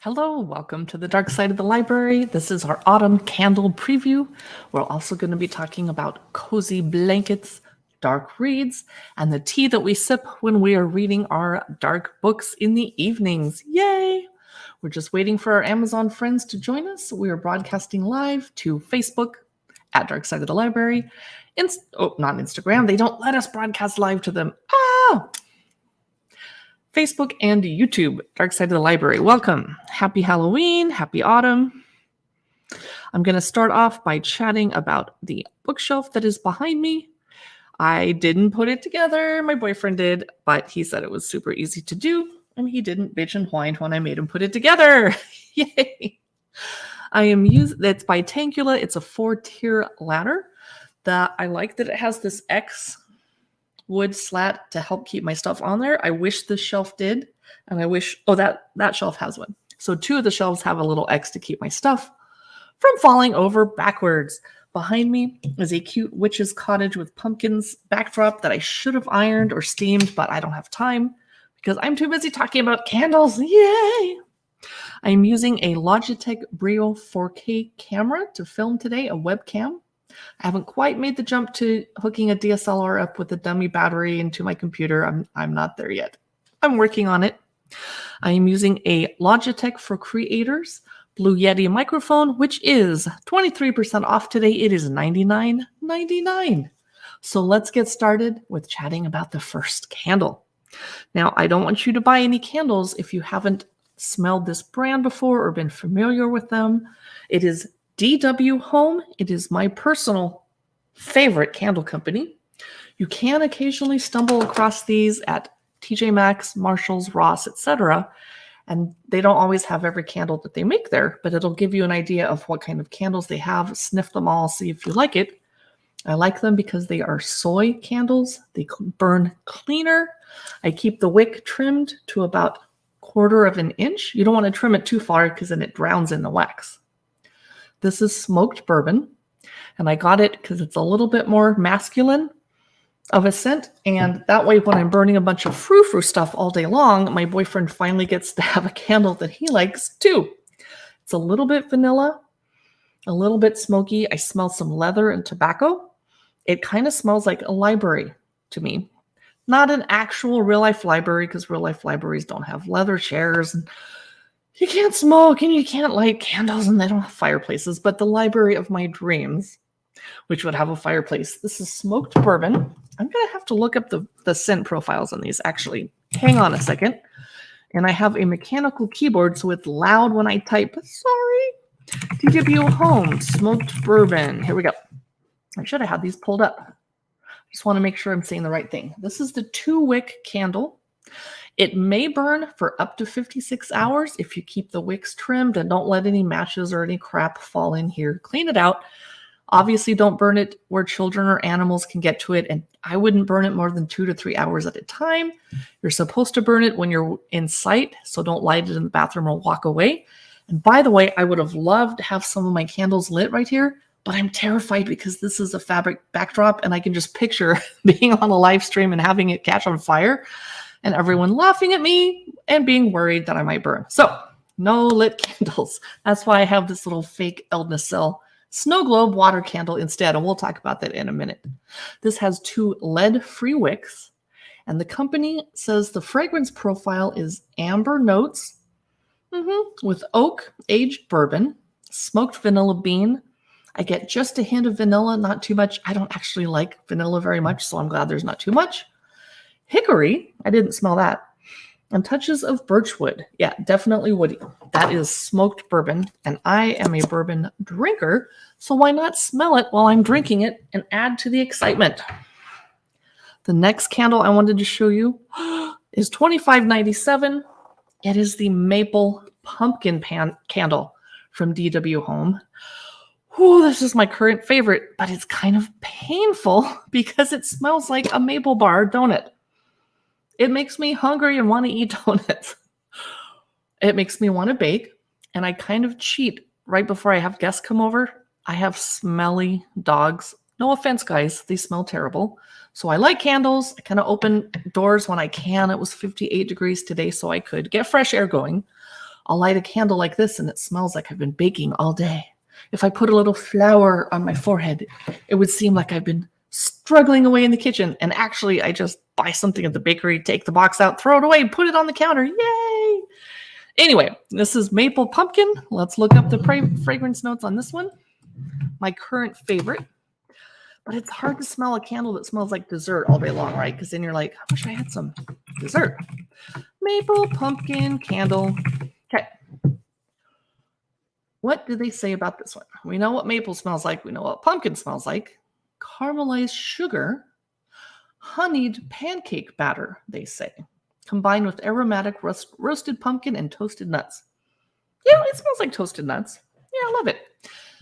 Hello, welcome to the Dark Side of the Library. This is our autumn candle preview. We're also going to be talking about cozy blankets, dark reads, and the tea that we sip when we are reading our dark books in the evenings. Yay! We're just waiting for our Amazon friends to join us. We are broadcasting live to Facebook at Dark Side of the Library. Not Instagram. They don't let us broadcast live to them. Facebook and YouTube, Dark Side of the Library. Welcome. Happy Halloween. Happy autumn. I'm going to start off by chatting about the bookshelf that is behind me. I didn't put it together. My boyfriend did, but he said it was super easy to do, and he didn't bitch and whine when I made him put it together. Yay. It's by Tankula. It's a 4-tier ladder. I like that it has this X wood slat to help keep my stuff on there. I wish this shelf did, and I wish that shelf has one. So 2 of the shelves have a little X to keep my stuff from falling over backwards. Behind me is a cute witch's cottage with pumpkins backdrop that I should have ironed or steamed, but I don't have time because I'm too busy talking about candles. Yay! I'm using a Logitech Brio 4K camera to film today, a webcam. I haven't quite made the jump to hooking a DSLR up with a dummy battery into my computer. I'm not there yet. I'm working on it. I am using a Logitech for Creators Blue Yeti microphone, which is 23% off today. It is $99.99. So let's get started with chatting about the first candle. Now, I don't want you to buy any candles if you haven't smelled this brand before or been familiar with them. It is DW Home. It is my personal favorite candle company. You can occasionally stumble across these at TJ Maxx, Marshalls, Ross, etc. And they don't always have every candle that they make there, but it'll give you an idea of what kind of candles they have. Sniff them all, see if you like it. I like them because they are soy candles. They burn cleaner. I keep the wick trimmed to about 1/4 of an inch. You don't want to trim it too far because then it drowns in the wax. This is smoked bourbon, and I got it because it's a little bit more masculine of a scent, and that way when I'm burning a bunch of frou-frou stuff all day long, my boyfriend finally gets to have a candle that he likes too. It's a little bit vanilla, a little bit smoky. I smell some leather and tobacco. It kind of smells like a library to me. Not an actual real-life library, because real-life libraries don't have leather chairs, and you can't smoke and you can't light candles, and they don't have fireplaces, but the library of my dreams, which would have a fireplace. This is smoked bourbon. I'm going to have to look up the scent profiles on these, actually. Hang on a second. And I have a mechanical keyboard, so it's loud when I type. Sorry. DW Home, smoked bourbon. Here we go. I should have had these pulled up. Just want to make sure I'm saying the right thing. This is the 2-wick candle. It may burn for up to 56 hours if you keep the wicks trimmed and don't let any matches or any crap fall in here. Clean it out. Obviously, don't burn it where children or animals can get to it, and I wouldn't burn it more than 2 to 3 hours at a time. You're supposed to burn it when you're in sight, so don't light it in the bathroom or walk away. And by the way, I would have loved to have some of my candles lit right here, but I'm terrified because this is a fabric backdrop, and I can just picture being on a live stream and having it catch on fire, and everyone laughing at me and being worried that I might burn. So, no lit candles. That's why I have this little fake Eldnacell snow globe water candle instead, and we'll talk about that in a minute. This has 2 lead-free wicks, and the company says the fragrance profile is amber notes with oak aged bourbon, smoked vanilla bean. I get just a hint of vanilla, not too much. I don't actually like vanilla very much, so I'm glad there's not too much. Hickory, I didn't smell that. And touches of birchwood. Yeah, definitely woody. That is smoked bourbon, and I am a bourbon drinker, so why not smell it while I'm drinking it and add to the excitement? The next candle I wanted to show you is $25.97. It is the maple pumpkin candle from DW Home. Ooh, this is my current favorite, but it's kind of painful because it smells like a maple bar donut. It makes me hungry and want to eat donuts. It makes me want to bake, and I kind of cheat right before I have guests come over. I have smelly dogs. No offense, guys. They smell terrible. So I light candles. I kind of open doors when I can. It was 58 degrees today, so I could get fresh air going. I'll light a candle like this and it smells like I've been baking all day. If I put a little flour on my forehead, it would seem like I've been struggling away in the kitchen. And actually, I just buy something at the bakery, take the box out, throw it away, put it on the counter. Yay! Anyway, this is maple pumpkin. Let's look up the fragrance notes on this one. My current favorite. But it's hard to smell a candle that smells like dessert all day long, right? Because then you're like, I wish I had some dessert. Maple pumpkin candle. Okay. What do they say about this one? We know what maple smells like. We know what pumpkin smells like. Caramelized sugar, honeyed pancake batter, they say, combined with aromatic roasted pumpkin and toasted nuts. Yeah, it smells like toasted nuts. Yeah, I love it.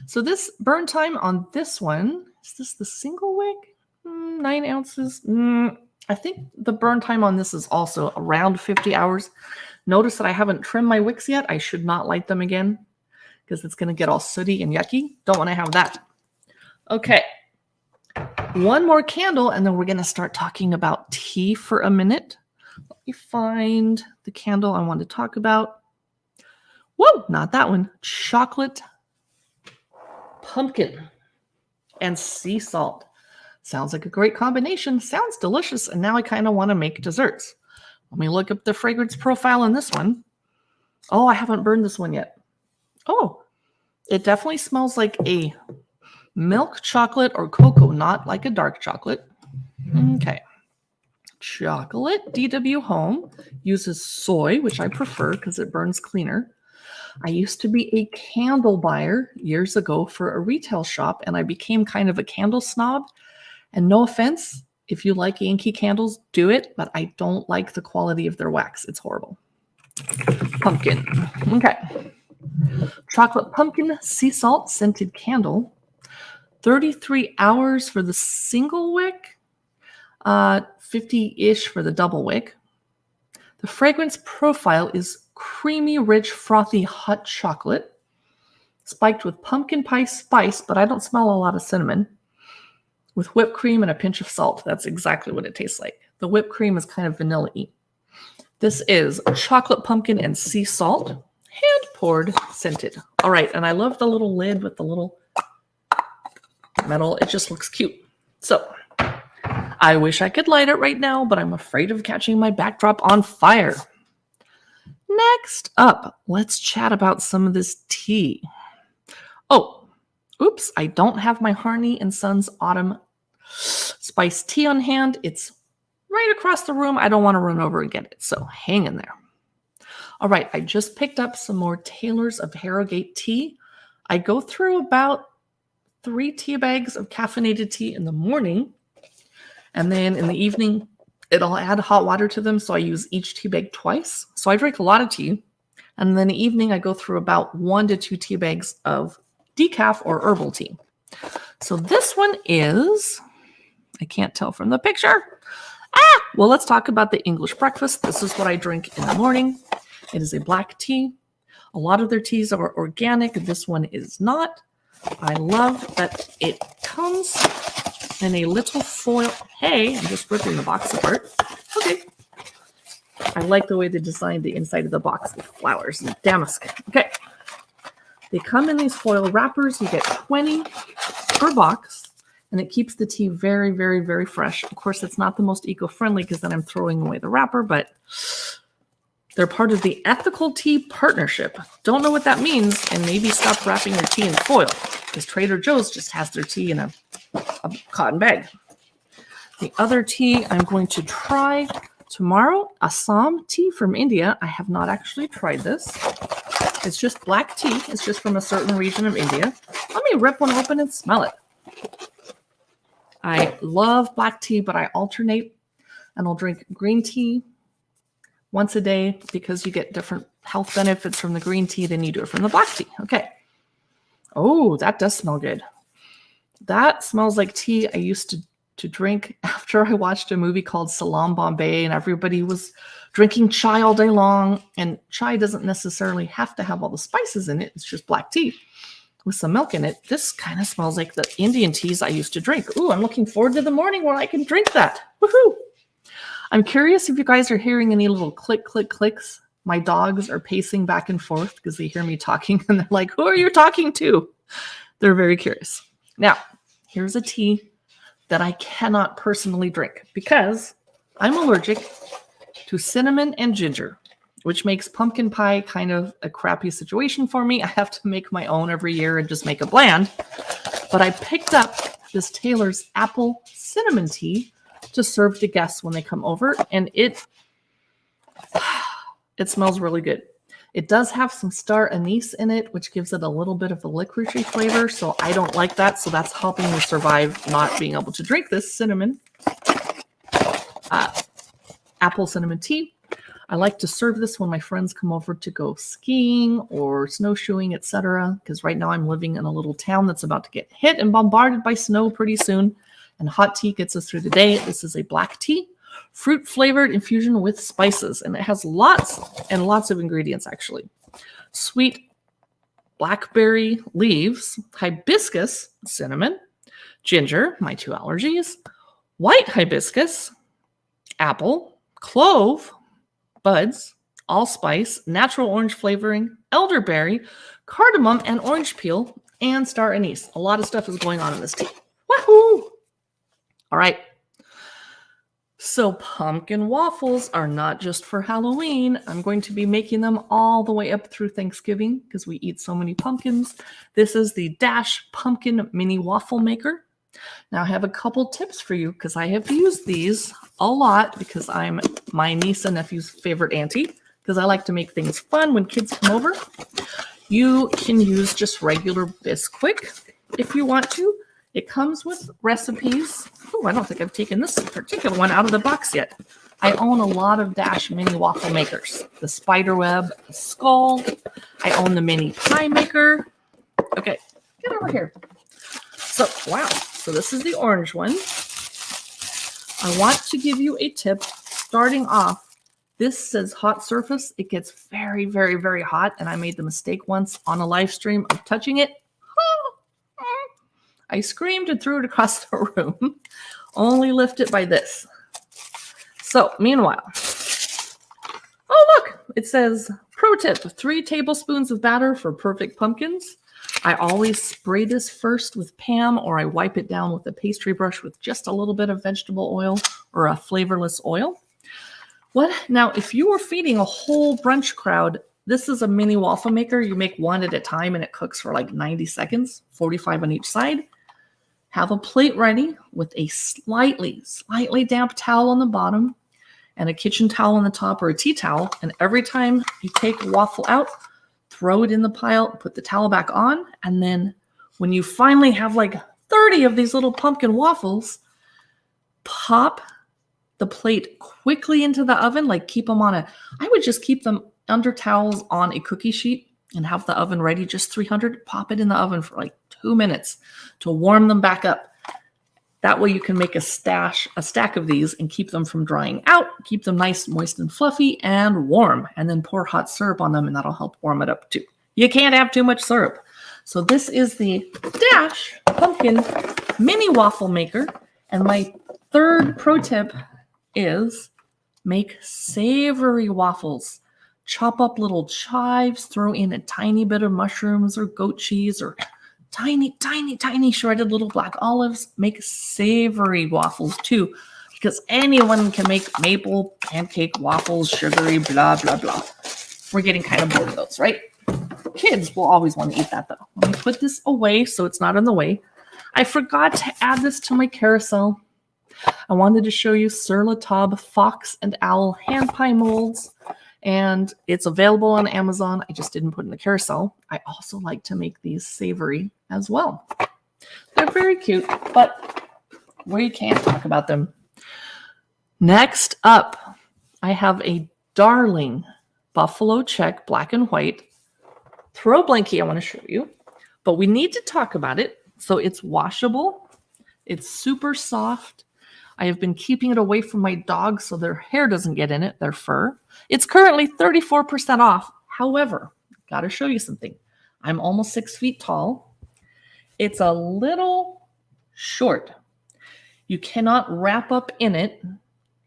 So this burn time on this one, is this the single wick? 9 ounces. I think the burn time on this is also around 50 hours. Notice that I haven't trimmed my wicks yet. I should not light them again because it's going to get all sooty and yucky. Don't want to have that. Okay. One more candle, and then we're going to start talking about tea for a minute. Let me find the candle I want to talk about. Whoa, not that one. Chocolate pumpkin and sea salt. Sounds like a great combination. Sounds delicious. And now I kind of want to make desserts. Let me look up the fragrance profile on this one. Oh, I haven't burned this one yet. Oh, it definitely smells like a milk chocolate or cocoa, not like a dark chocolate. Okay. Chocolate DW Home uses soy, which I prefer because it burns cleaner. I used to be a candle buyer years ago for a retail shop, and I became kind of a candle snob. And no offense, if you like Yankee candles, do it, but I don't like the quality of their wax. It's horrible. Pumpkin. Okay. Chocolate pumpkin sea salt scented candle. 33 hours for the single wick, 50-ish for the double wick. The fragrance profile is creamy, rich, frothy, hot chocolate, spiked with pumpkin pie spice, but I don't smell a lot of cinnamon, with whipped cream and a pinch of salt. That's exactly what it tastes like. The whipped cream is kind of vanilla-y. This is chocolate pumpkin and sea salt, hand-poured, scented. All right, and I love the little lid with the little metal. It just looks cute. So I wish I could light it right now, but I'm afraid of catching my backdrop on fire. Next up, let's chat about some of this tea. Oh, oops, I don't have my Harney & Sons Autumn Spice Tea on hand. It's right across the room. I don't want to run over and get it, so hang in there. All right, I just picked up some more Taylor's of Harrogate tea. I go through about 3 tea bags of caffeinated tea in the morning, and then in the evening, it'll add hot water to them, so I use each tea bag twice. So I drink a lot of tea, and then in the evening, I go through about 1 to 2 tea bags of decaf or herbal tea. So this one is, I can't tell from the picture. Well, let's talk about the English breakfast. This is what I drink in the morning. It is a black tea. A lot of their teas are organic. This one is not. I love that it comes in a little foil. Hey, I'm just ripping the box apart. Okay. I like the way they designed the inside of the box with flowers and damask. Okay. They come in these foil wrappers. You get 20 per box, and it keeps the tea very, very, very fresh. Of course, it's not the most eco-friendly because then I'm throwing away the wrapper, but they're part of the Ethical Tea Partnership. Don't know what that means, and maybe stop wrapping your tea in foil, because Trader Joe's just has their tea in a cotton bag. The other tea I'm going to try tomorrow, Assam tea from India. I have not actually tried this. It's just black tea. It's just from a certain region of India. Let me rip one open and smell it. I love black tea, but I alternate, and I'll drink green tea once a day because you get different health benefits from the green tea than you do from the black tea. Okay. Oh, that does smell good. That smells like tea I used to drink after I watched a movie called Salaam Bombay, and everybody was drinking chai all day long. And chai doesn't necessarily have to have all the spices in it. It's just black tea with some milk in it. This kind of smells like the Indian teas I used to drink. Ooh, I'm looking forward to the morning where I can drink that. Woohoo! I'm curious if you guys are hearing any little click, click, clicks My dogs are pacing back and forth because they hear me talking and they're like, who are you talking to? They're very curious. Now, here's a tea that I cannot personally drink because I'm allergic to cinnamon and ginger, which makes pumpkin pie kind of a crappy situation for me. I have to make my own every year and just make it bland. But I picked up this Taylor's apple cinnamon tea to serve to guests when they come over, and it smells really good. It does have some star anise in it, which gives it a little bit of a licoricey flavor, so I don't like that, so that's helping me survive not being able to drink this cinnamon apple cinnamon tea. I like to serve this when my friends come over to go skiing or snowshoeing, etc. Because right now I'm living in a little town that's about to get hit and bombarded by snow pretty soon. And hot tea gets us through the day. This is a black tea, fruit flavored infusion with spices. And it has lots and lots of ingredients, actually. Sweet blackberry leaves, hibiscus, cinnamon, ginger, my 2 allergies, white hibiscus, apple, clove, buds, allspice, natural orange flavoring, elderberry, cardamom, and orange peel, and star anise. A lot of stuff is going on in this tea. Woohoo! All right. So pumpkin waffles are not just for Halloween. I'm going to be making them all the way up through Thanksgiving because we eat so many pumpkins. This is the Dash Pumpkin Mini Waffle Maker. Now I have a couple tips for you because I have used these a lot because I'm my niece and nephew's favorite auntie because I like to make things fun when kids come over. You can use just regular Bisquick if you want to. It comes with recipes. Oh, I don't think I've taken this particular one out of the box yet. I own a lot of Dash mini waffle makers. The Spiderweb, the Skull. I own the mini pie maker. Okay, get over here. So, wow. So this is the orange one. I want to give you a tip. Starting off, this says hot surface. It gets very, very, very hot. And I made the mistake once on a live stream of touching it. I screamed and threw it across the room. Only lift it by this. So, meanwhile. Oh, look. It says, pro tip, 3 tablespoons of batter for perfect pumpkins. I always spray this first with Pam, or I wipe it down with a pastry brush with just a little bit of vegetable oil or a flavorless oil. What? Now, if you were feeding a whole brunch crowd, this is a mini waffle maker. You make one at a time and it cooks for like 90 seconds, 45 on each side. Have a plate ready with a slightly damp towel on the bottom and a kitchen towel on the top or a tea towel. And every time you take a waffle out, throw it in the pile, put the towel back on. And then when you finally have like 30 of these little pumpkin waffles, pop the plate quickly into the oven. Like keep them on I would just keep them under towels on a cookie sheet and have the oven ready, just 300, pop it in the oven for like 2 minutes to warm them back up. That way you can make a stack of these and keep them from drying out, keep them nice, moist and fluffy and warm, and then pour hot syrup on them and that'll help warm it up too. You can't have too much syrup. So this is the Dash Pumpkin Mini Waffle Maker. And my third pro tip is make savory waffles. Chop up little chives, throw in a tiny bit of mushrooms or goat cheese or tiny shredded little black olives. Make savory waffles too, because anyone can make maple pancake waffles, sugary, blah, blah, blah. We're getting kind of bored of those, right? Kids will always want to eat that though. Let me put this away so it's not in the way. I forgot to add this to my carousel. I wanted to show you Sur La Table Fox and Owl hand pie molds. And it's available on Amazon. I just didn't put it in the carousel. I also like to make these savory as well. They're very cute, but we can't talk about them. Next up, I have a darling Buffalo Check black and white throw blankie I want to show you, but we need to talk about it. So it's washable. It's super soft. I have been keeping it away from my dogs so their hair doesn't get in it, their fur. It's currently 34% off. However, got to show you something. I'm almost 6 feet tall. It's a little short. You cannot wrap up in it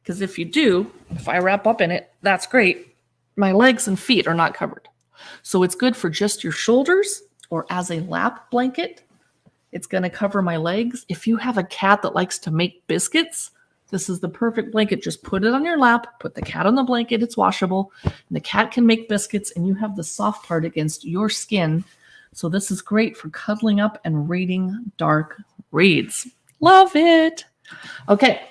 because if you do, if I wrap up in it, that's great. my legs and feet are not covered. So it's good for just your shoulders or as a lap blanket. It's going to cover my legs. If you have a cat that likes to make biscuits, this is the perfect blanket. Just put it on your lap, put the cat on the blanket. It's washable. And the cat can make biscuits, and you have the soft part against your skin. So this is great for cuddling up and reading dark reads. Love it. Okay.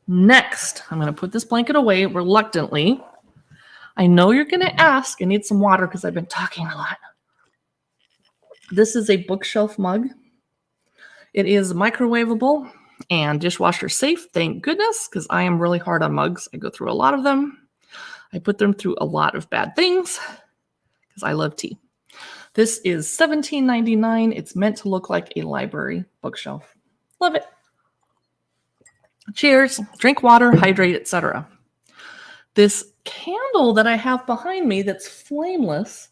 Next, I'm going to put this blanket away reluctantly. I know you're going to ask. I need some water because I've been talking a lot. This is a bookshelf mug. It is microwavable and dishwasher safe, thank goodness, because I am really hard on mugs. I go through a lot of them. I put them through a lot of bad things because I love tea. This is $17.99. It's meant to look like a library bookshelf. Love it. Cheers. Drink water, hydrate, etc. This candle that I have behind me that's flameless,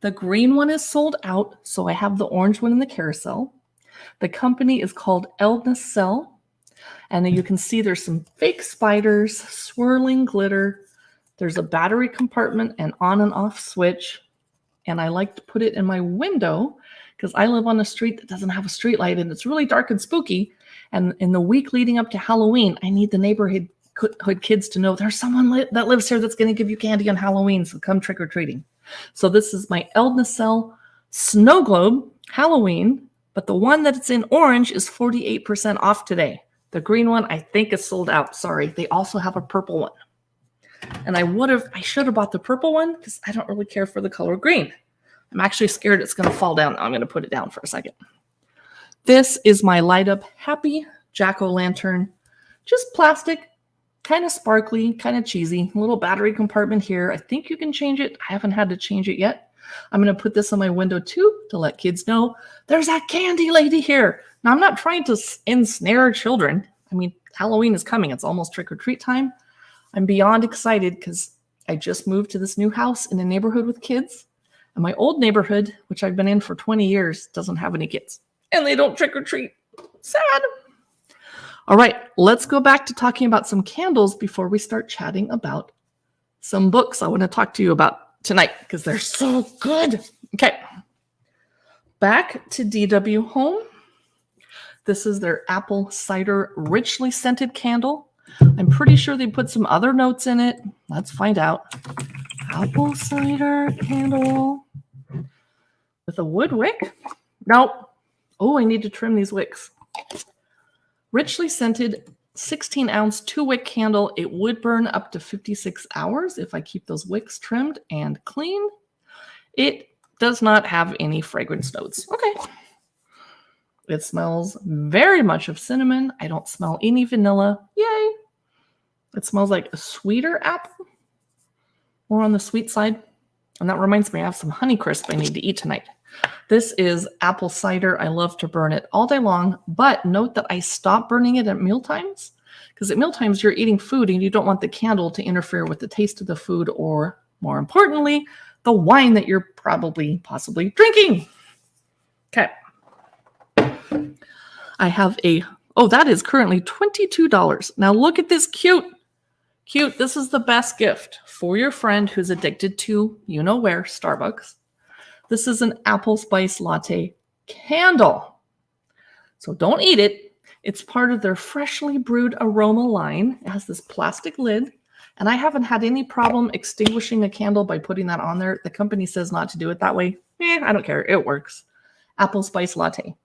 the green one is sold out, so I have the orange one in the carousel. The company is called Eldnacell, and you can see there's some fake spiders, swirling glitter. There's a battery compartment and on and off switch, and I like to put it in my window because I live on a street that doesn't have a street light, and it's really dark and spooky. And in the week leading up to Halloween, I need the neighborhood kids to know there's someone that lives here that's going to give you candy on Halloween, so come trick-or-treating. So this is my Eldnacell Snow Globe Halloween, but the one that's in orange is 48% off today. The green one, I think, is sold out. Sorry. They also have a purple one. And I should have bought the purple one because I don't really care for the color green. I'm actually scared it's going to fall down. I'm going to put it down for a second. This is my light up happy jack-o'-lantern. Just plastic, kind of sparkly, kind of cheesy. A little battery compartment here. I think you can change it. I haven't had to change it yet. I'm going to put this on my window too to let kids know there's that candy lady here. Now, I'm not trying to ensnare children. I mean, Halloween is coming. It's almost trick-or-treat time. I'm beyond excited because I just moved to this new house in a neighborhood with kids. And my old neighborhood, which I've been in for 20 years, doesn't have any kids. And they don't trick-or-treat. Sad. All right, let's go back to talking about some candles before we start chatting about some books I want to talk to you about tonight because they're so good. Okay, back to DW Home. This is their apple cider richly scented candle. I'm pretty sure they put some other notes in it. Let's find out. Apple cider candle with a wood wick. Nope. Oh, I need to trim these wicks. Richly scented 16-ounce 2-wick candle. It would burn up to 56 hours if I keep those wicks trimmed and clean. It does not have any fragrance notes. Okay. It smells very much of cinnamon. I don't smell any vanilla. Yay. It smells like a sweeter apple. More on the sweet side. And that reminds me, I have some Honeycrisp I need to eat tonight. This is apple cider. I love to burn it all day long, but note that I stop burning it at mealtimes because at mealtimes you're eating food and you don't want the candle to interfere with the taste of the food or, more importantly, the wine that you're possibly drinking. Okay. I have that is currently $22. Now look at this cute. This is the best gift for your friend who's addicted to, you know where, Starbucks. This is an apple spice latte candle. So don't eat it. It's part of their freshly brewed aroma line. It has this plastic lid. And I haven't had any problem extinguishing a candle by putting that on there. The company says not to do it that way. I don't care. It works. Apple spice latte.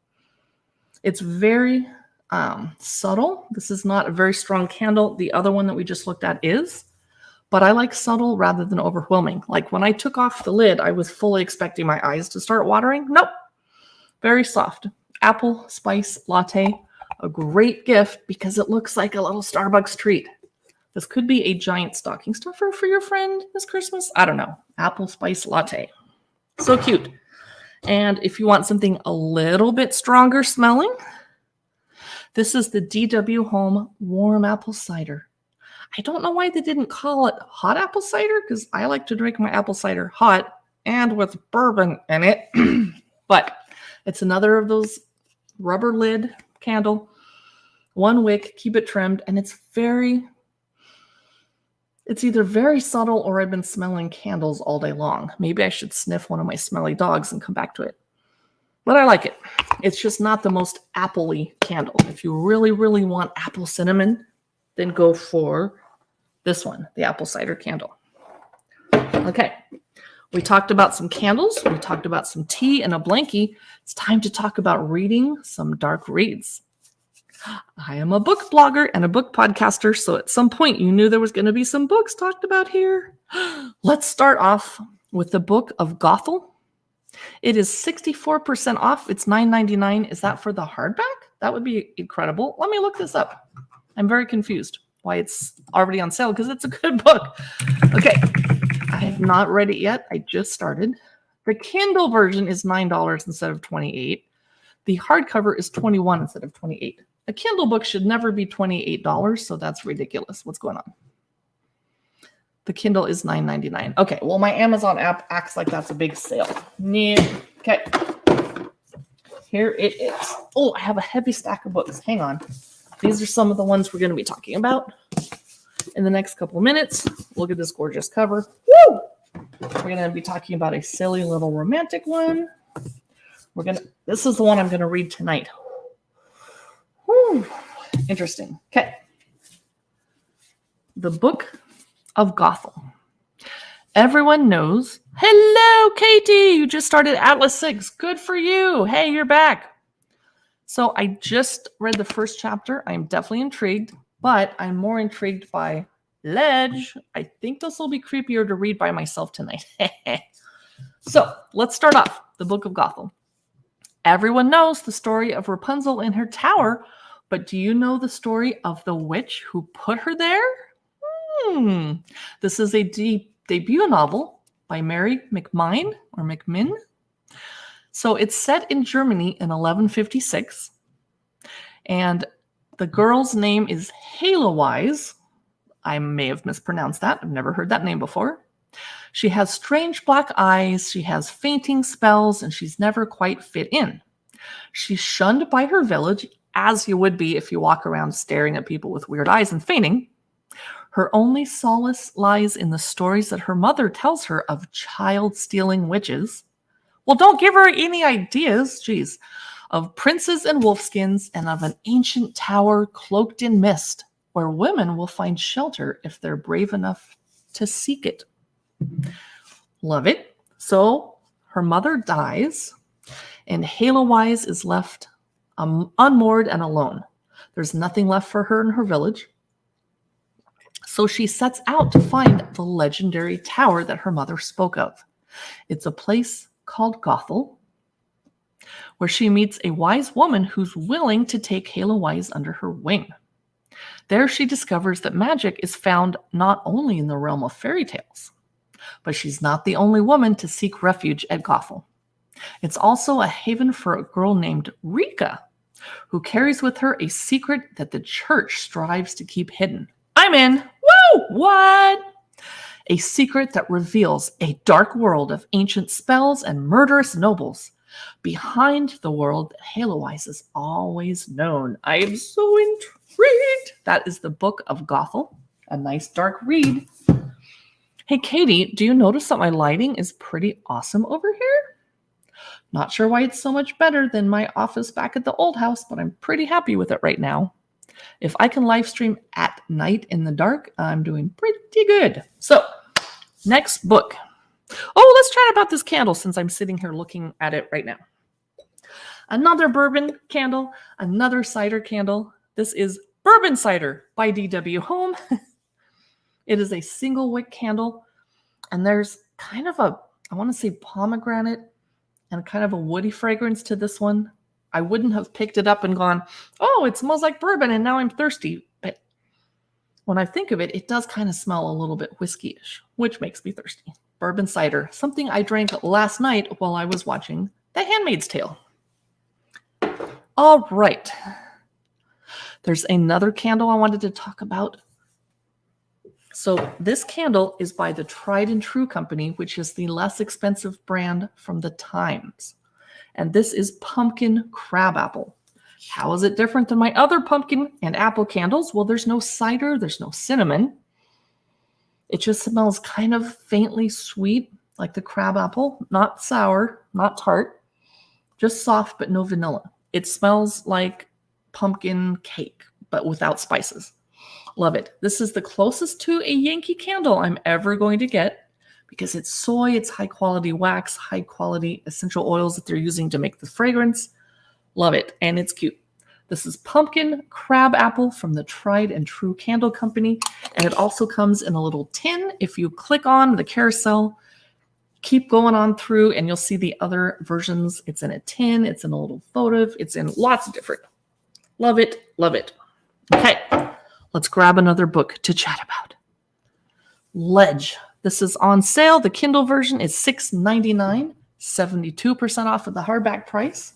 It's very subtle. This is not a very strong candle. The other one that we just looked at is. But I like subtle rather than overwhelming. Like when I took off the lid, I was fully expecting my eyes to start watering. Nope. Very soft. Apple spice latte. A great gift because it looks like a little Starbucks treat. This could be a giant stocking stuffer for your friend this Christmas. I don't know. Apple spice latte. So cute. And if you want something a little bit stronger smelling, this is the DW Home warm apple cider. I don't know why they didn't call it hot apple cider because I like to drink my apple cider hot and with bourbon in it. But it's another of those rubber lid candle, 1 wick, keep it trimmed, and it's very It's either very subtle or I've been smelling candles all day long. Maybe I should sniff one of my smelly dogs and come back to it. But I like it. It's just not the most apple-y candle. If you really, really want apple cinnamon, then go for this one, the apple cider candle. Okay, we talked about some candles. We talked about some tea and a blankie. It's time to talk about reading some dark reads. I am a book blogger and a book podcaster, so at some point you knew there was going to be some books talked about here. Let's start off with the Book of Gothel. It is 64% off. It's $9.99. Is that for the hardback? That would be incredible. Let me look this up. I'm very confused why it's already on sale because it's a good book. Okay, I have not read it yet. I just started. The Kindle version is $9 instead of $28. The hardcover is $21 instead of $28. A Kindle book should never be $28, so that's ridiculous. What's going on? The Kindle is $9.99. Okay, well, my Amazon app acts like that's a big sale. Okay, here it is. Oh, I have a heavy stack of books. Hang on. These are some of the ones we're going to be talking about in the next couple of minutes. Look at this gorgeous cover. Woo! We're going to be talking about a silly little romantic one. This is the one I'm going to read tonight. Whew. Interesting. Okay. The Book of Gothel. Everyone knows. Hello, Katie. You just started Atlas 6. Good for you. Hey, you're back. So I just read the first chapter. I'm definitely intrigued, but I'm more intrigued by Ledge. I think this will be creepier to read by myself tonight. So let's start off. The Book of Gothel. Everyone knows the story of Rapunzel in her tower, but do you know the story of the witch who put her there? This is a debut novel by Mary McMinn or McMinn. So it's set in Germany in 1156. And the girl's name is Heloise. I may have mispronounced that. I've never heard that name before. She has strange black eyes. She has fainting spells, and she's never quite fit in. She's shunned by her village, as you would be if you walk around staring at people with weird eyes and fainting. Her only solace lies in the stories that her mother tells her of child-stealing witches. Well, don't give her any ideas, geez. Of princes and wolfskins and of an ancient tower cloaked in mist where women will find shelter if they're brave enough to seek it. Love it. So her mother dies and Heloise is left unmoored and alone. There's nothing left for her in her village. So she sets out to find the legendary tower that her mother spoke of. It's a place called Gothel, where she meets a wise woman who's willing to take Heloise under her wing. There she discovers that magic is found not only in the realm of fairy tales, but she's not the only woman to seek refuge at Gothel. It's also a haven for a girl named Rika, who carries with her a secret that the church strives to keep hidden. I'm in. Woo! What? A secret that reveals a dark world of ancient spells and murderous nobles behind the world that Heloise has always known. I am so intrigued. That is the Book of Gothel, a nice dark read. Hey, Katie, do you notice that my lighting is pretty awesome over here? Not sure why it's so much better than my office back at the old house, but I'm pretty happy with it right now. If I can live stream at night in the dark, I'm doing pretty good. So, next book. Oh, let's chat about this candle since I'm sitting here looking at it right now. Another bourbon candle, another cider candle. This is Bourbon Cider by D.W. Home. It is a single wick candle, and there's kind of a, I want to say pomegranate and kind of a woody fragrance to this one. I wouldn't have picked it up and gone, oh, it smells like bourbon and now I'm thirsty. But when I think of it, it does kind of smell a little bit whiskey-ish, which makes me thirsty. Bourbon cider, something I drank last night while I was watching The Handmaid's Tale. All right. There's another candle I wanted to talk about. So this candle is by the Tried and True Company, which is the less expensive brand from the Times. And this is pumpkin crabapple. How is it different than my other pumpkin and apple candles? Well, there's no cider, there's no cinnamon. It just smells kind of faintly sweet, like the crab apple, not sour, not tart, just soft, but no vanilla. It smells like pumpkin cake, but without spices. Love it. This is the closest to a Yankee Candle I'm ever going to get because it's soy, it's high quality wax, high quality essential oils that they're using to make the fragrance. Love it. And it's cute. This is pumpkin crab apple from the Tried and True Candle Company. And it also comes in a little tin. If you click on the carousel, keep going on through and you'll see the other versions. It's in a tin. It's in a little votive. It's in lots of different. Love it. Love it. Okay. Let's grab another book to chat about. Ledge. This is on sale. The Kindle version is $6.99, 72% off of the hardback price.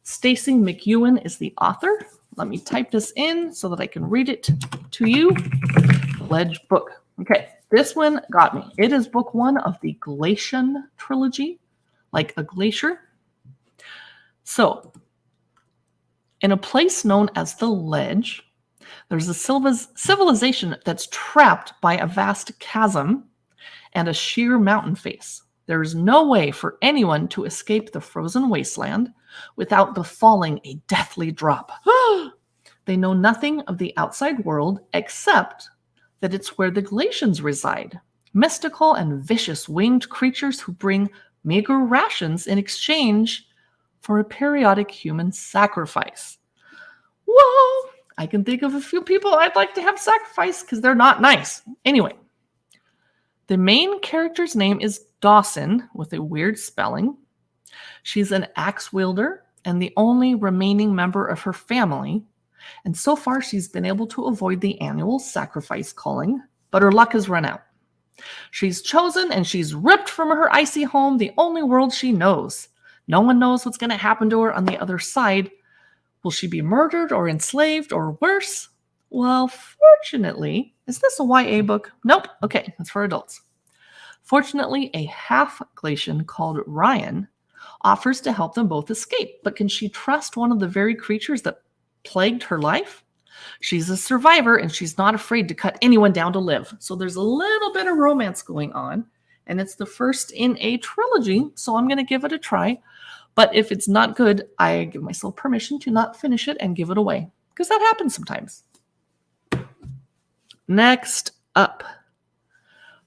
Stacey McEwen is the author. Let me type this in so that I can read it to you. Ledge book. Okay, this one got me. It is book one of the Glacian trilogy, like a glacier. So, in a place known as the Ledge, there's a civilization that's trapped by a vast chasm and a sheer mountain face. There is no way for anyone to escape the frozen wasteland without befalling a deathly drop. They know nothing of the outside world except that it's where the Glacians reside, mystical and vicious winged creatures who bring meager rations in exchange for a periodic human sacrifice. Whoa! I can think of a few people I'd like to have sacrificed because they're not nice. Anyway, the main character's name is Dawson with a weird spelling. She's an axe wielder and the only remaining member of her family. And so far, she's been able to avoid the annual sacrifice culling, but her luck has run out. She's chosen and she's ripped from her icy home, the only world she knows. No one knows what's going to happen to her on the other side. Will she be murdered or enslaved or worse? Well, fortunately, is this a YA book? Nope. Okay, that's for adults. Fortunately, a half-Glacian called Ryan offers to help them both escape. But can she trust one of the very creatures that plagued her life? She's a survivor and she's not afraid to cut anyone down to live. So there's a little bit of romance going on. And it's the first in a trilogy, so I'm going to give it a try. But if it's not good, I give myself permission to not finish it and give it away. Because that happens sometimes. Next up,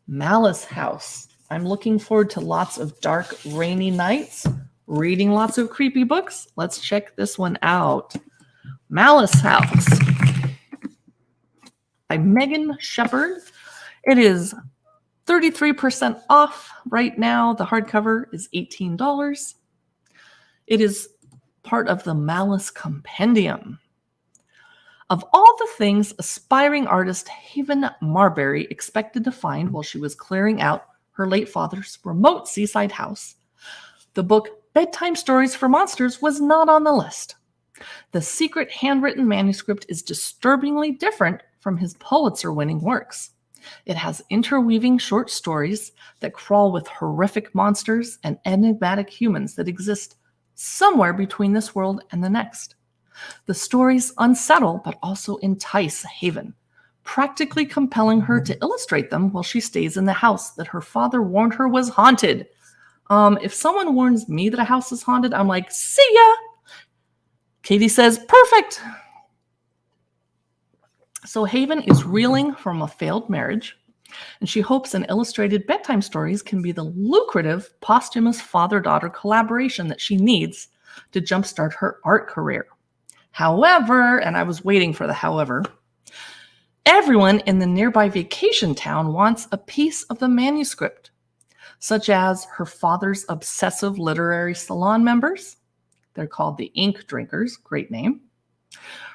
Malice House. I'm looking forward to lots of dark, rainy nights, reading lots of creepy books. Let's check this one out. Malice House by Megan Shepherd. It is 33% off right now. The hardcover is $18. It is part of the Malice Compendium. Of all the things aspiring artist Haven Marbury expected to find while she was clearing out her late father's remote seaside house, the book Bedtime Stories for Monsters was not on the list. The secret handwritten manuscript is disturbingly different from his Pulitzer-winning works. It has interweaving short stories that crawl with horrific monsters and enigmatic humans that exist somewhere between this world and the next. The stories unsettle but also entice Haven, practically compelling her to illustrate them while she stays in the house that her father warned her was haunted. If someone warns me that a house is haunted, I'm like, see ya! Katie says, perfect! So Haven is reeling from a failed marriage, and she hopes an illustrated bedtime stories can be the lucrative posthumous father-daughter collaboration that she needs to jumpstart her art career. However, and I was waiting for the however, everyone in the nearby vacation town wants a piece of the manuscript, such as her father's obsessive literary salon members. They're called the Ink Drinkers, great name.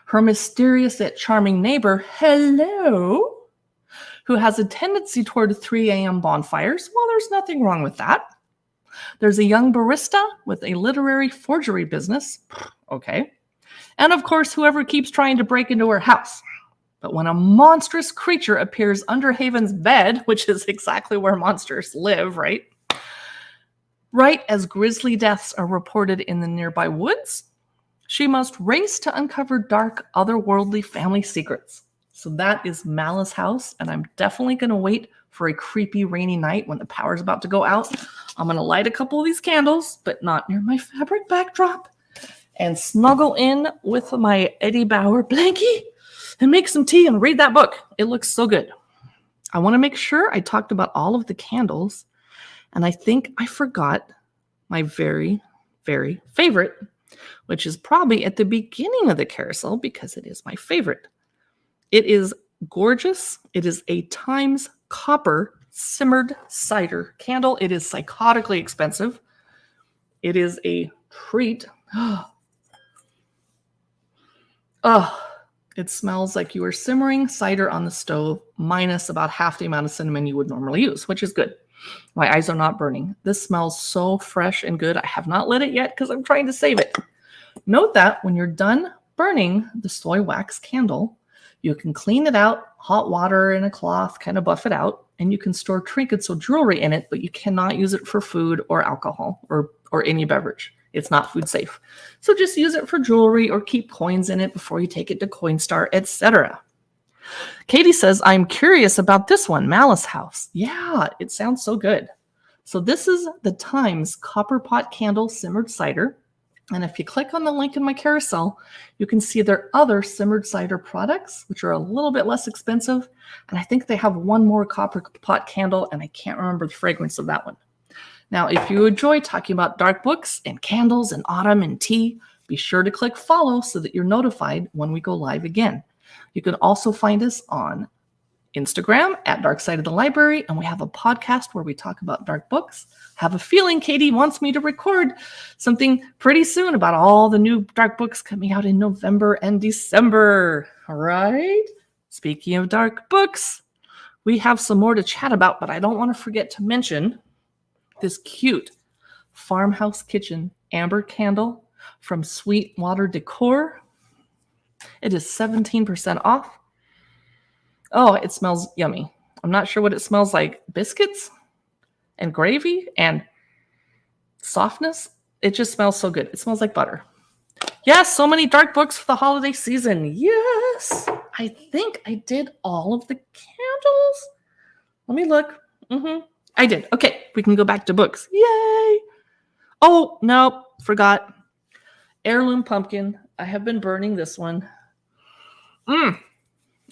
Her mysterious yet charming neighbor, Hello, who has a tendency toward 3 a.m. bonfires. Well, there's nothing wrong with that. There's a young barista with a literary forgery business. Okay. And of course, whoever keeps trying to break into her house. But when a monstrous creature appears under Haven's bed, which is exactly where monsters live, right? Right as grisly deaths are reported in the nearby woods, she must race to uncover dark, otherworldly family secrets. So that is Malice House, and I'm definitely going to wait for a creepy rainy night when the power's about to go out. I'm going to light a couple of these candles, but not near my fabric backdrop, and snuggle in with my Eddie Bauer blankie and make some tea and read that book. It looks so good. I want to make sure I talked about all of the candles, and I think I forgot my very, very favorite, which is probably at the beginning of the carousel because it is my favorite. It is gorgeous. It is a Times Copper simmered cider candle. It is psychotically expensive. It is a treat. Oh, it smells like you are simmering cider on the stove minus about half the amount of cinnamon you would normally use, which is good. My eyes are not burning. This smells so fresh and good. I have not lit it yet because I'm trying to save it. Note that when you're done burning the soy wax candle, you can clean it out, hot water in a cloth, kind of buff it out, and you can store trinkets or jewelry in it, but you cannot use it for food or alcohol or any beverage. It's not food safe. So just use it for jewelry or keep coins in it before you take it to Coinstar, etc. Katie says, I'm curious about this one, Malice House. Yeah, it sounds so good. So this is the Times Copper Pot Candle Simmered Cider. And if you click on the link in my carousel, you can see their other simmered cider products, which are a little bit less expensive. And I think they have one more copper pot candle, and I can't remember the fragrance of that one. Now, if you enjoy talking about dark books and candles and autumn and tea, be sure to click follow so that you're notified when we go live again. You can also find us on Instagram at Dark Side of the Library, and we have a podcast where we talk about dark books. Have a feeling Katie wants me to record something pretty soon about all the new dark books coming out in November and December. All right. Speaking of dark books, we have some more to chat about, but I don't want to forget to mention this cute farmhouse kitchen amber candle from Sweetwater Decor. It is 17% off. Oh, it smells yummy. I'm not sure what it smells like. Biscuits and gravy and softness. It just smells so good. It smells like butter. Yes, so many dark books for the holiday season. Yes. I think I did all of the candles. Let me look. I did. Okay, we can go back to books. Yay. Oh, no, forgot. Heirloom pumpkin. I have been burning this one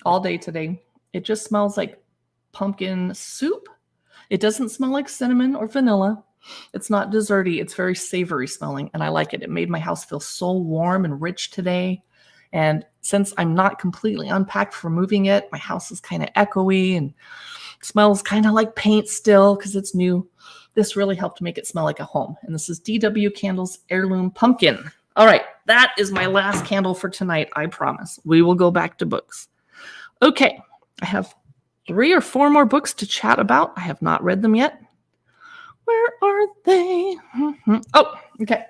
all day today. It just smells like pumpkin soup. It doesn't smell like cinnamon or vanilla. It's not desserty. It's very savory smelling, and I like it. It made my house feel so warm and rich today. And since I'm not completely unpacked for moving it, my house is kind of echoey and smells kind of like paint still because it's new. This really helped make it smell like a home. And this is DW Candles Heirloom Pumpkin. All right, that is my last candle for tonight, I promise. We will go back to books. Okay, I have 3 or 4 more books to chat about. I have not read them yet. Where are they? Oh, okay.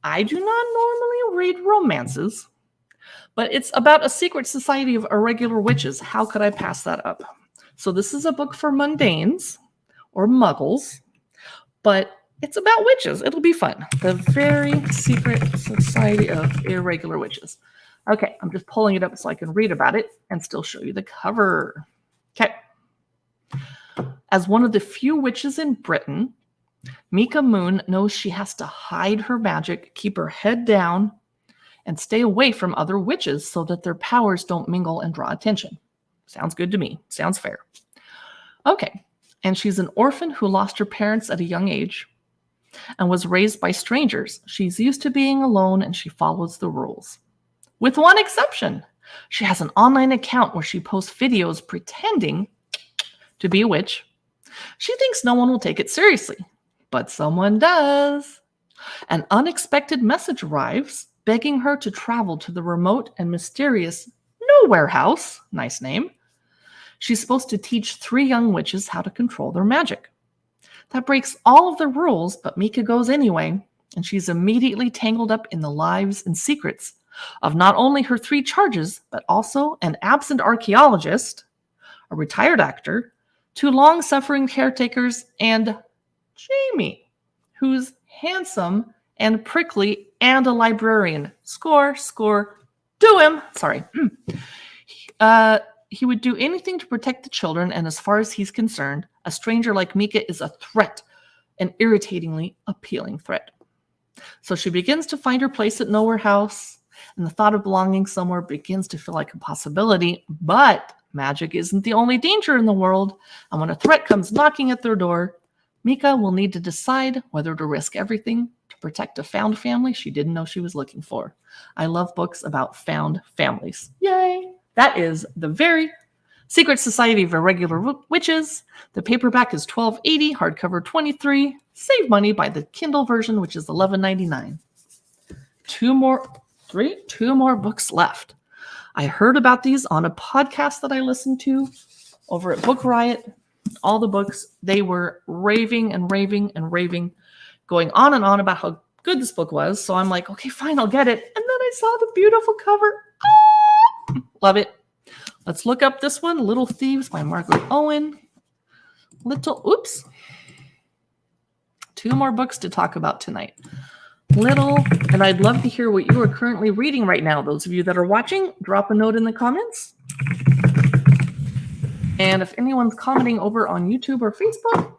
I do not normally read romances, but it's about a secret society of irregular witches. How could I pass that up? So this is a book for mundanes or muggles, but it's about witches. It'll be fun. The Very Secret Society of Irregular Witches. Okay, I'm just pulling it up so I can read about it and still show you the cover. Okay. As one of the few witches in Britain, Mika Moon knows she has to hide her magic, keep her head down, and stay away from other witches so that their powers don't mingle and draw attention. Sounds good to me. Sounds fair. Okay. And she's an orphan who lost her parents at a young age and was raised by strangers. She's used to being alone and she follows the rules. With one exception. She has an online account where she posts videos pretending to be a witch. She thinks no one will take it seriously, but someone does. An unexpected message arrives begging her to travel to the remote and mysterious Nowhere House, nice name. She's supposed to teach 3 young witches how to control their magic. That breaks all of the rules, but Mika goes anyway, and she's immediately tangled up in the lives and secrets of not only her 3 charges, but also an absent archaeologist, a retired actor, 2 long-suffering caretakers, and Jamie, who's handsome and prickly and a librarian. Score, do him. Sorry. He would do anything to protect the children, and as far as he's concerned, a stranger like Mika is a threat, an irritatingly appealing threat. So she begins to find her place at Nowhere House, and the thought of belonging somewhere begins to feel like a possibility, but magic isn't the only danger in the world, and when a threat comes knocking at their door, Mika will need to decide whether to risk everything to protect a found family she didn't know she was looking for. I love books about found families. Yay! That is The Very Secret Society of Irregular Witches. The paperback is $12.80, hardcover $23. Save money by the Kindle version, which is $11.99. Two more books left. I heard about these on a podcast that I listened to over at Book Riot. All the books, they were raving and raving and raving, going on and on about how good this book was. So I'm like, okay, fine, I'll get it. And then I saw the beautiful cover. Ah! Love it. Let's look up this one, Little Thieves by Margaret Owen. Two more books to talk about tonight. And I'd love to hear what you are currently reading right now. Those of you that are watching, drop a note in the comments. And if anyone's commenting over on YouTube or Facebook,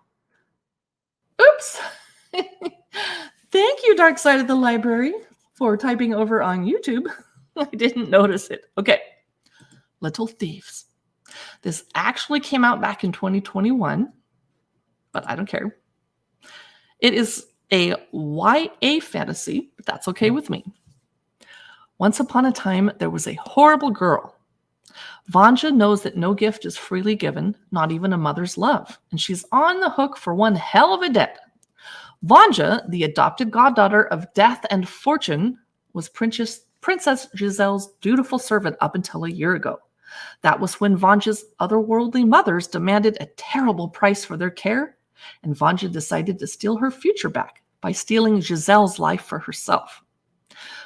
oops. Thank you, Dark Side of the Library, for typing over on YouTube. I didn't notice it. Okay. Little Thieves. This actually came out back in 2021, but I don't care. It is a YA fantasy, but that's okay with me. Once upon a time, there was a horrible girl. Vanja knows that no gift is freely given, not even a mother's love, and she's on the hook for one hell of a debt. Vanja, the adopted goddaughter of Death and Fortune, was Princess Giselle's dutiful servant up until a year ago. That was when Vanja's otherworldly mothers demanded a terrible price for their care, and Vanja decided to steal her future back by stealing Giselle's life for herself.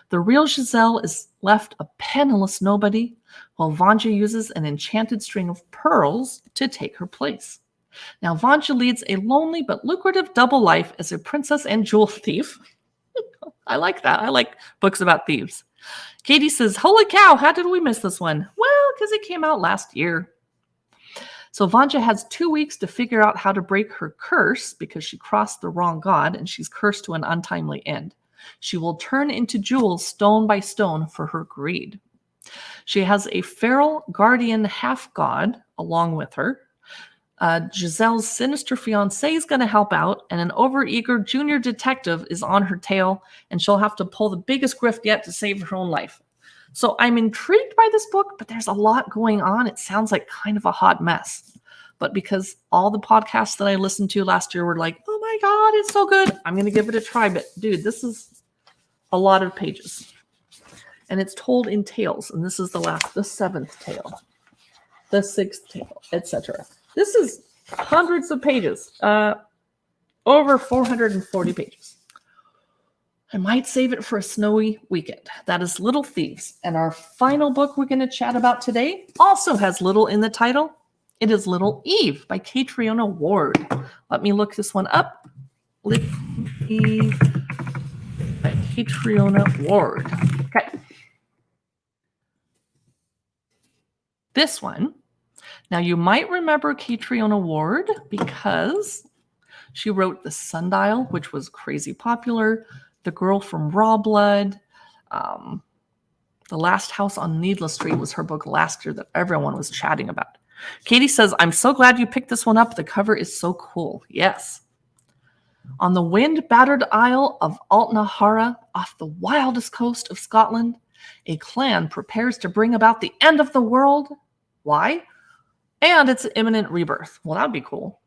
The real Giselle is left a penniless nobody, while Vanja uses an enchanted string of pearls to take her place. Now, Vanja leads a lonely but lucrative double life as a princess and jewel thief. I like that. I like books about thieves. Katie says, holy cow, how did we miss this one? Well, because it came out last year. So Vanja has 2 weeks to figure out how to break her curse because she crossed the wrong god and she's cursed to an untimely end. She will turn into jewels stone by stone for her greed. She has a feral guardian half-god along with her. Giselle's sinister fiancé is going to help out, and an overeager junior detective is on her tail, and she'll have to pull the biggest grift yet to save her own life. So I'm intrigued by this book, but there's a lot going on. It sounds like kind of a hot mess. But because all the podcasts that I listened to last year were like, oh my God, it's so good, I'm going to give it a try. But dude, this is a lot of pages. And it's told in tales. And this is the 7th tale, the 6th tale, etc. This is hundreds of pages, over 440 pages. I might save it for a snowy weekend. That is Little Thieves. And our final book we're going to chat about today also has little in the title. It is Little Eve by Catriona Ward. Let me look this one up. Little Eve by Catriona Ward. Okay. This one. Now, you might remember Catriona Ward because she wrote The Sundial, which was crazy popular. The Girl from Raw Blood. The Last House on Needless Street was her book last year that everyone was chatting about. Katie says, I'm so glad you picked this one up. The cover is so cool. Yes. On the wind-battered isle of Altnahara, off the wildest coast of Scotland, a clan prepares to bring about the end of the world. Why? And its imminent rebirth. Well, that'd be cool.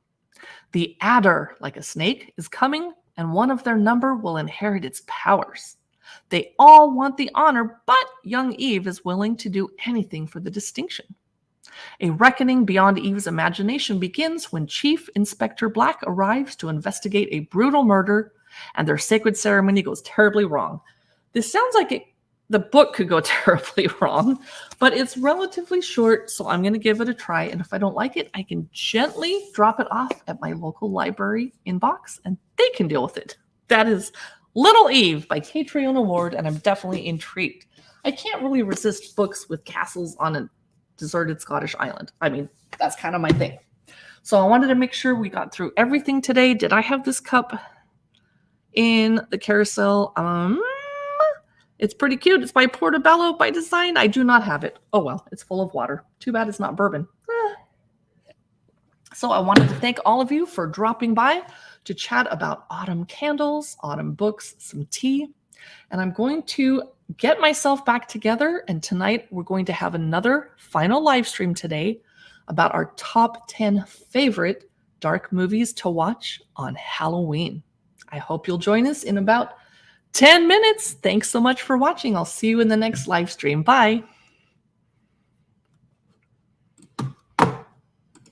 The adder, like a snake, is coming, and one of their number will inherit its powers. They all want the honor, but young Eve is willing to do anything for the distinction. A reckoning beyond Eve's imagination begins when Chief Inspector Black arrives to investigate a brutal murder, and their sacred ceremony goes terribly wrong. This sounds like the book could go terribly wrong, but it's relatively short, so I'm going to give it a try. And if I don't like it, I can gently drop it off at my local library inbox, and they can deal with it. That is Little Eve by Catriona Ward, and I'm definitely intrigued. I can't really resist books with castles on a deserted Scottish island. I mean, that's kind of my thing. So I wanted to make sure we got through everything today. Did I have this cup in the carousel? It's pretty cute. It's by Portobello by design. I do not have it. Oh, well, it's full of water. Too bad it's not bourbon. So I wanted to thank all of you for dropping by to chat about autumn candles, autumn books, some tea. And I'm going to get myself back together. And tonight we're going to have another final live stream today about our top 10 favorite dark movies to watch on Halloween. I hope you'll join us in about 10 minutes. Thanks so much for watching. I'll see you in the next live stream. Bye.